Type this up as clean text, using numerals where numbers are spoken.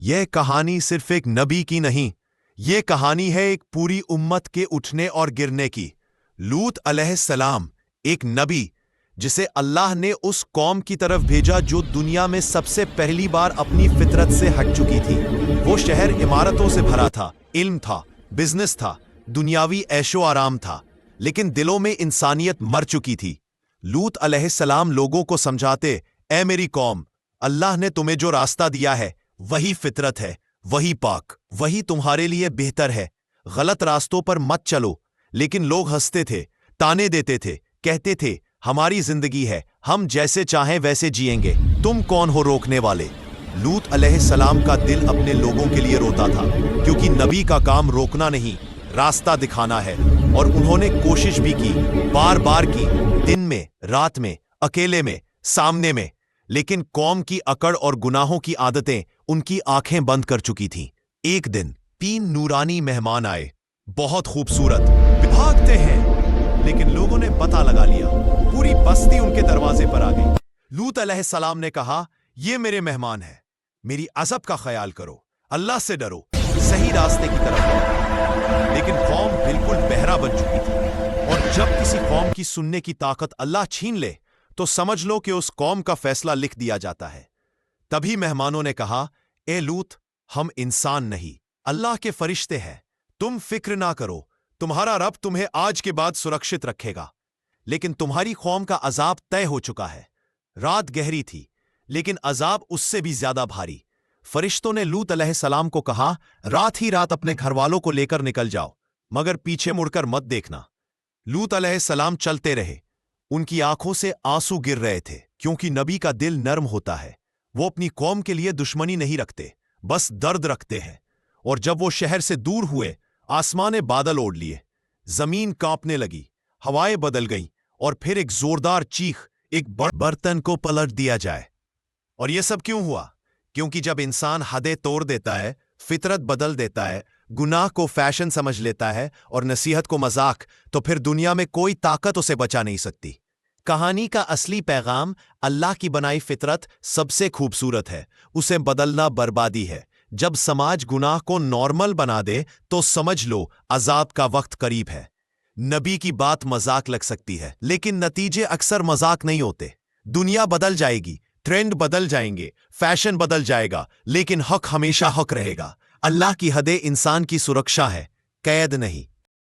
یہ کہانی صرف ایک نبی کی نہیں، یہ کہانی ہے ایک پوری امت کے اٹھنے اور گرنے کی۔ لوط علیہ السلام ایک نبی جسے اللہ نے اس قوم کی طرف بھیجا جو دنیا میں سب سے پہلی بار اپنی فطرت سے ہٹ چکی تھی۔ وہ شہر عمارتوں سے بھرا تھا، علم تھا، بزنس تھا، دنیاوی عیش و آرام تھا، لیکن دلوں میں انسانیت مر چکی تھی۔ لوط علیہ السلام لوگوں کو سمجھاتے، اے میری قوم، اللہ نے تمہیں جو راستہ دیا ہے وہی فطرت ہے، وہی پاک، وہی تمہارے لیے بہتر ہے۔ غلط راستوں پر مت چلو۔ لیکن لوگ ہنستے تھے، تانے دیتے تھے، کہتے تھے ہماری زندگی ہے، ہم جیسے چاہیں ویسے جئیں گے، تم کون ہو روکنے والے؟ لوط علیہ السلام کا دل اپنے لوگوں کے لیے روتا تھا، کیونکہ نبی کا کام روکنا نہیں، راستہ دکھانا ہے۔ اور انہوں نے کوشش بھی کی، بار بار کی، دن میں، رات میں، اکیلے میں، سامنے میں، لیکن قوم کی اکڑ اور گناہوں کی عادتیں ان کی آنکھیں بند کر چکی تھیں۔ ایک دن 3 نورانی مہمان آئے، بہت خوبصورت، بھاگتے ہیں، لیکن لوگوں نے پتہ لگا لیا، پوری بستی ان کے دروازے پر آ گئی۔ لوط علیہ السلام نے کہا، یہ میرے مہمان ہیں، میری عذاب کا خیال کرو، اللہ سے ڈرو، صحیح راستے کی طرف بڑھو۔ لیکن قوم بالکل بہرا بن چکی تھی، اور جب کسی قوم کی سننے کی طاقت اللہ چھین لے تو سمجھ لو کہ اس قوم کا فیصلہ لکھ دیا جاتا ہے۔ تبھی مہمانوں نے کہا، اے لوط، ہم انسان نہیں، اللہ کے فرشتے ہیں، تم فکر نہ کرو، تمہارا رب تمہیں آج کے بعد سرکشت رکھے گا۔ لیکن تمہاری قوم کا عذاب طے ہو چکا ہے۔ رات گہری تھی، لیکن عذاب اس سے بھی زیادہ بھاری۔ فرشتوں نے لوط علیہ السلام کو کہا، رات ہی رات اپنے گھر والوں کو لے کر نکل جاؤ، مگر پیچھے مڑ کر مت دیکھنا۔ لوط علیہ السلام چلتے رہے، ان کی آنکھوں سے آنسو گر رہے تھے، کیونکہ نبی کا دل نرم ہوتا ہے، وہ اپنی قوم کے لیے دشمنی نہیں رکھتے، بس درد رکھتے ہیں۔ اور جب وہ شہر سے دور ہوئے، آسمان نے بادل اوڑھ لیے، زمین کانپنے لگی، ہوائیں بدل گئیں، اور پھر ایک زوردار چیخ، ایک برتن کو پلٹ دیا جائے۔ اور یہ سب کیوں ہوا؟ کیونکہ جب انسان حدیں توڑ دیتا ہے، فطرت بدل دیتا ہے، گناہ کو فیشن سمجھ لیتا ہے اور نصیحت کو مذاق، تو پھر دنیا میں کوئی طاقت اسے بچا نہیں سکتی۔ کہانی کا اصلی پیغام، اللہ کی بنائی فطرت سب سے خوبصورت ہے، اسے بدلنا بربادی ہے۔ جب سماج گناہ کو نارمل بنا دے تو سمجھ لو عذاب کا وقت قریب ہے۔ نبی کی بات مذاق لگ سکتی ہے، لیکن نتیجے اکثر مذاق نہیں ہوتے۔ دنیا بدل جائے گی، ٹرینڈ بدل جائیں گے، فیشن بدل جائے گا، لیکن حق ہمیشہ حق رہے گا۔ اللہ کی حدیں انسان کی سرکشا ہے، قید نہیں۔